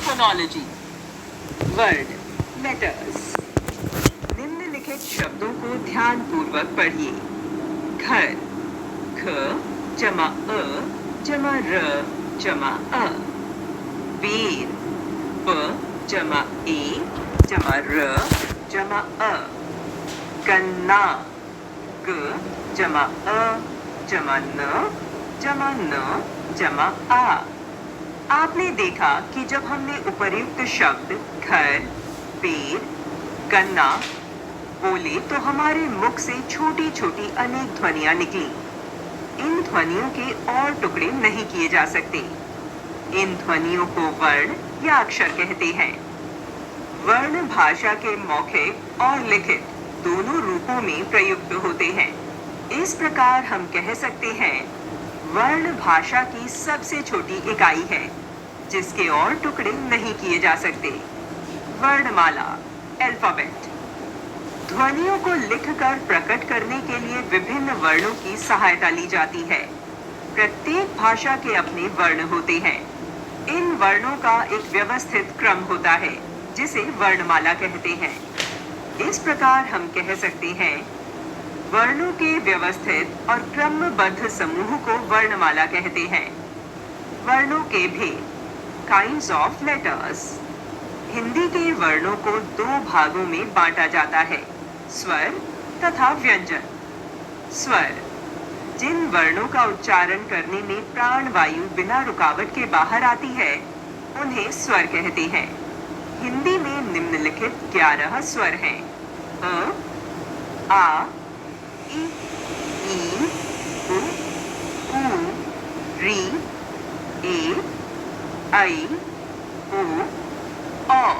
Phonology. Word letters. निम्नलिखित शब्दों को ध्यानपूर्वक पढ़िए। घर, ख जमा अ जमा र जमा अ। बेर, ब जमा ए जमा र जमा अ। गन्ना, ग जमा अ जमा न जमा न जमा आ। आपने देखा कि जब हमने उपर्युक्त शब्द घर, पेड़, गन्ना बोले तो हमारे मुख से छोटी छोटी अनेक ध्वनियां निकली। इन ध्वनियों के और टुकड़े नहीं किए जा सकते। इन ध्वनियों को वर्ण या अक्षर कहते हैं। वर्ण भाषा के मौखिक और लिखित दोनों रूपों में प्रयुक्त होते हैं। इस प्रकार हम कह सकते हैं वर्ण भाषा की सबसे छोटी इकाई है जिसके और टुकड़े नहीं किए जा सकते। वर्णमाला, अल्फाबेट। ध्वनियों को लिखकर प्रकट करने के लिए विभिन्न वर्णों की सहायता ली जाती है। प्रत्येक भाषा के अपने वर्ण होते हैं। इन वर्णों का एक व्यवस्थित क्रम होता है जिसे वर्णमाला कहते हैं। इस प्रकार हम कह सकते हैं वर्णों के व्यवस्थित और क्रमबद्ध समूह को वर्णमाला कहते हैं। वर्णों के भेद, काइंड्स ऑफ लेटर्स। हिंदी के वर्णों को दो भागों में बांटा जाता है, स्वर तथा व्यंजन। स्वर, जिन वर्णों का उच्चारण करने में प्राण वायु बिना रुकावट के बाहर आती है उन्हें स्वर कहते हैं। हिंदी में निम्नलिखित 11 स्वर हैं: अ, आ, इ, ऊ, ऊ, री, ए, ऐ, ओ, औ।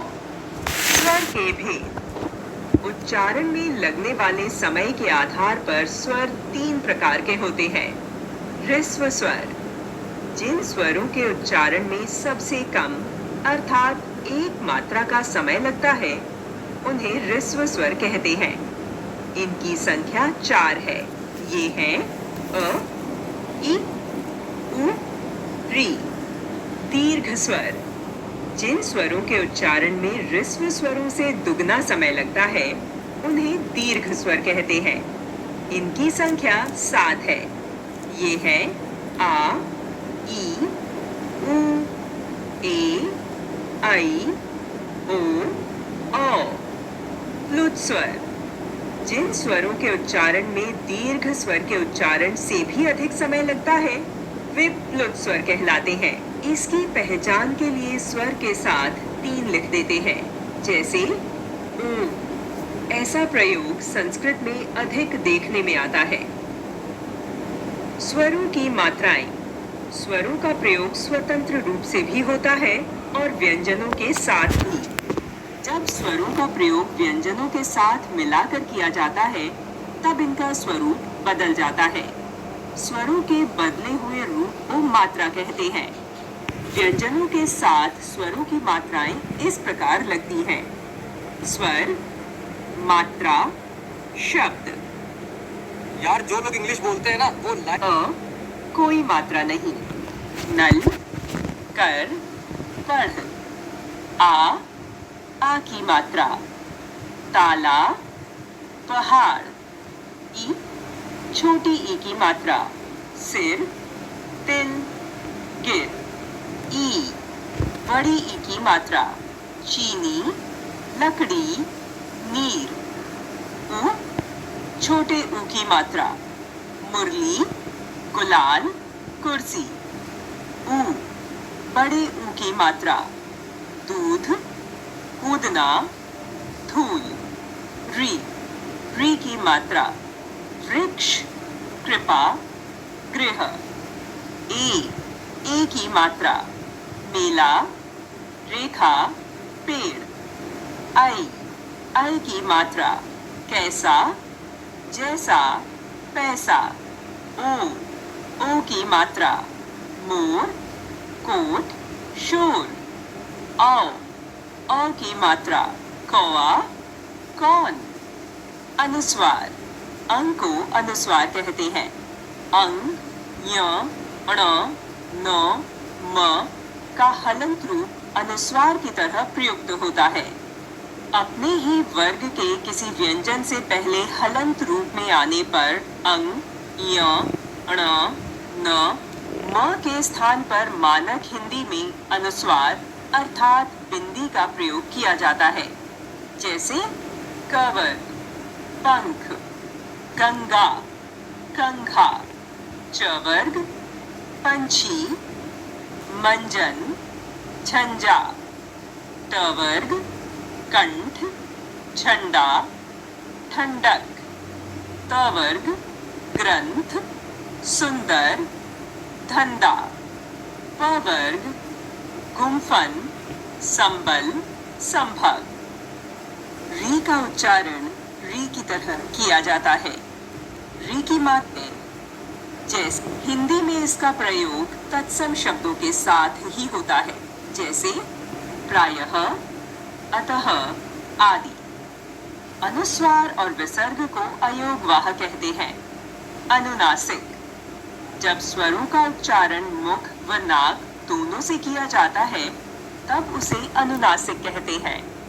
स्वर के भेद। उच्चारण में लगने वाले समय के आधार पर स्वर 3 प्रकार के होते हैं। ह्रस्व स्वर, जिन स्वरों के उच्चारण में सबसे कम अर्थात एक मात्रा का समय लगता है उन्हें ह्रस्व स्वर कहते हैं। इनकी संख्या 4 है। ये हैं अ, इ, उ, री। दीर्घ स्वर, जिन स्वरों के उच्चारण में ह्रस्व स्वरों से दुगना समय लगता है उन्हें दीर्घ स्वर कहते हैं। इनकी संख्या 7 है। ये हैं आ, ई, उ, ए, ऐ, ओ, औ। प्लुत स्वर, जिन स्वरों के उच्चारण में दीर्घ स्वर के उच्चारण से भी अधिक समय लगता है वे प्लुत स्वर कहलाते हैं। इसकी पहचान के लिए स्वर के साथ 3 लिख देते हैं, जैसे ऊ। ऐसा प्रयोग संस्कृत में अधिक देखने में आता है। स्वरों की मात्राएं। स्वरों का प्रयोग स्वतंत्र रूप से भी होता है और व्यंजनों के साथ भी। जब स्वरों का प्रयोग व्यंजनों के साथ मिलाकर किया जाता है तब इनका स्वरूप बदल जाता है। स्वरों के बदले हुए रूप को मात्रा कहते हैं। व्यंजनों के साथ स्वरों की मात्राएं इस प्रकार लगती हैं: स्वर, मात्रा, शब्द। यार जो लोग इंग्लिश बोलते हैं ना वो अ, कोई मात्रा नहीं। नल, कर, पढ़। आ की मात्रा। ताला, पहाड़। ई, छोटी ई की मात्रा। सिर, तिल, गिर। ई, बड़ी ई की मात्रा। चीनी, लकड़ी, नीर। उ, छोटे ऊ की मात्रा। मुरली, गुलाल, कुर्सी। ऊ, बड़े ऊ की मात्रा। दूध, कूदना, धूल। री की मात्रा। वृक्ष, कृपा, गृह। ए की मात्रा। मेला, रेखा, पेड़। आई की मात्रा। कैसा, जैसा, पैसा। ओ की मात्रा। मोर, कोट, शोर। औ की मात्रा। कौवा, कौन। अनुस्वार, अंग को अनुस्वार कहते हैं। अंग, य, ण, न, म का हलंत रूप अनुस्वार की तरह प्रयुक्त होता है। अपने ही वर्ग के किसी व्यंजन से पहले हलंत रूप में आने पर अंग, य, ण, न, म के स्थान पर मानक हिंदी में अनुस्वार अर्थात बिंदी का प्रयोग किया जाता है। जैसे कवर, पंख, गंगा, कंघा, चवर्ग, पंछी, मंजन, झंझा, टवर्ग, कंठ, झंडा, ठंडक, तवर्ग, ग्रंथ, सुंदर, धंधा, पवर्ग, गुम्फन, संबल, संभव। री का उच्चारण री की तरह किया जाता है। री की मात्रा जैसे हिंदी में इसका प्रयोग तत्सम शब्दों के साथ ही होता है, जैसे प्रायः, अतः आदि। अनुस्वार और विसर्ग को अयोगवाह कहते हैं। अनुनासिक, जब स्वरों का उच्चारण मुख व नाक दोनों से किया जाता है तब उसे अनुनासिक कहते हैं।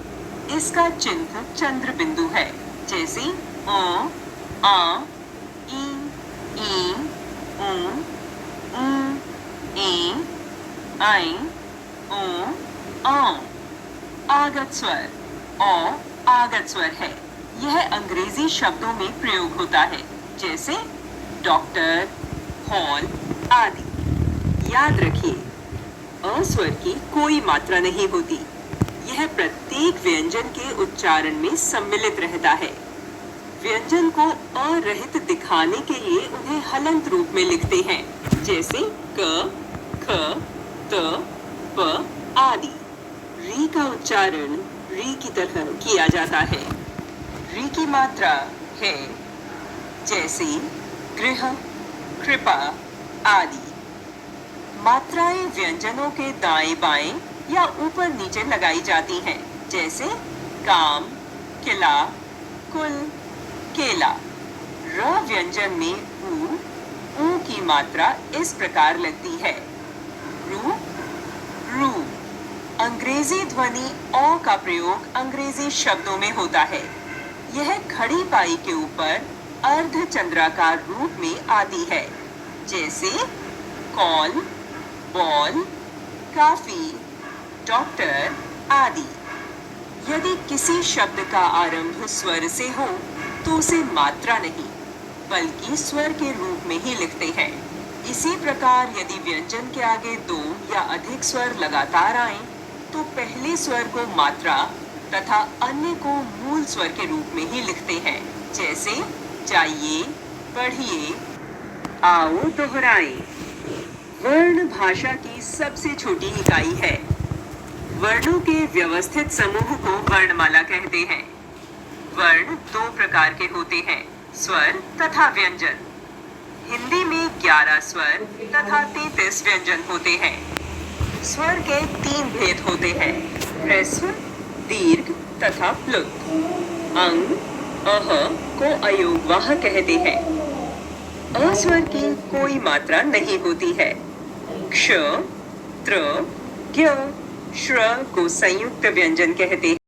इसका चिन्ह चंद्र बिंदु है, जैसे ओ, आ, ई, ऊ, ए, आई, ओ, औ। आगत स्वर औ आगत स्वर है। यह अंग्रेजी शब्दों में प्रयोग होता है, जैसे डॉक्टर, हॉल आदि। याद रखिए, अ स्वर की कोई मात्रा नहीं होती। यह प्रत्येक व्यंजन के उच्चारण में सम्मिलित रहता है। व्यंजन को अरहित दिखाने के लिए उन्हें हलंत रूप में लिखते हैं, जैसे क, ख, त, प आदि। री का उच्चारण री की तरह किया जाता है। री की मात्रा है, जैसे गृह, कृपा आदि। मात्राएं व्यंजनों के दाएं बाएं या ऊपर नीचे लगाई जाती हैं, जैसे काम, किला, कुल, केला। र व्यंजन में ऊ की मात्रा इस प्रकार लगती है, रू, रू। अंग्रेजी ध्वनि ओ का प्रयोग अंग्रेजी शब्दों में होता है। यह खड़ी पाई के ऊपर अर्ध चंद्राकार रूप में आती है, जैसे कॉल, बॉल, काफी, डॉक्टर आदि। यदि किसी शब्द का आरंभ स्वर से हो तो उसे मात्रा नहीं बल्कि स्वर के रूप में ही लिखते हैं। इसी प्रकार यदि व्यंजन के आगे दो या अधिक स्वर लगातार आएं, तो पहले स्वर को मात्रा तथा अन्य को मूल स्वर के रूप में ही लिखते हैं, जैसे जाइए, पढ़िए, आओ, दोहराएं। वर्ण भाषा की सबसे छोटी इकाई है। वर्णों के व्यवस्थित समूह को वर्णमाला कहते हैं। वर्ण दो प्रकार के होते हैं, स्वर तथा व्यंजन। हिंदी में 11 स्वर तथा 33 व्यंजन होते हैं। स्वर के 3 भेद होते हैं, ह्रस्व, दीर्घ तथा प्लुत। अंग, अह को अयोगवाह कहते हैं। अस्वर की कोई मात्रा नहीं होती है। क्ष, त्र, ज्ञ, श्र को संयुक्त व्यंजन कहते हैं।